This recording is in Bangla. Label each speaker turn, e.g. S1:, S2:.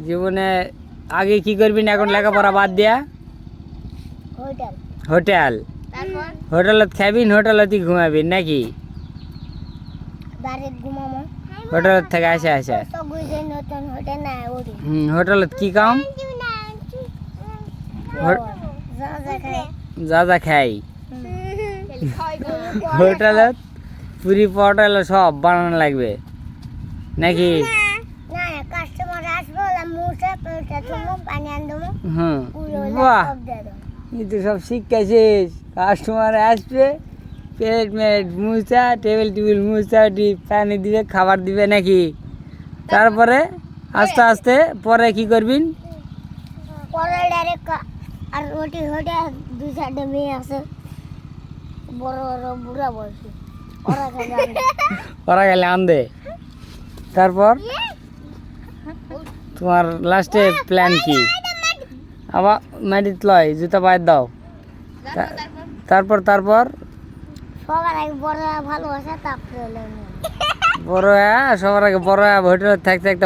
S1: জীবনে আগে কি করবি না এখন লেখাপড়া বাদ দিয়া?
S2: Hotel
S1: hotel.
S2: তারপর
S1: হোটেলত খাবিন, হোটেলতই ঘুমাবি নাকি?
S2: বাড়িতে ঘুমামো
S1: হোটেলত থেকে আসে আসে
S2: তো গুইছে নতুন হোটেল না ওরি
S1: হোটেলত কি কাম?
S2: যা যা খাই
S1: যা যা খাই হোটেলত পুরি পরোটা এলো সব বানানো লাগবে নাকি?
S2: না কাস্টমার আসবে মুছে পেটে তুমি পানি আন দেবো
S1: হুম,
S2: পুরো
S1: বাহ,
S2: সব দিয়ে দেবো
S1: এই তো সব শিক্ষাছিস। কাস্টমার আসবে, প্লেট মেট মুছা, টেবিল মুছা, পানি দিবে, খাবার দিবে নাকি? তারপরে আস্তে আস্তে পরে কি করবিন?
S2: পরে ডাইরেক্ট আর রুটি হোটেল দুই সাইডে মেয়ে আছে বড় বড় বুড়া বয়সী ওরা খাবে
S1: ওরা গেলে আনদে। তারপর তোমার লাস্টে প্ল্যান কি? আবার মাটিত লয় জুতা পায়ের দাও। তারপর তারপর
S2: সবার আগে বড় ভালোবাসা তারপরে
S1: বড় সবার আগে বড় হোটেলে থাকতে থাকতে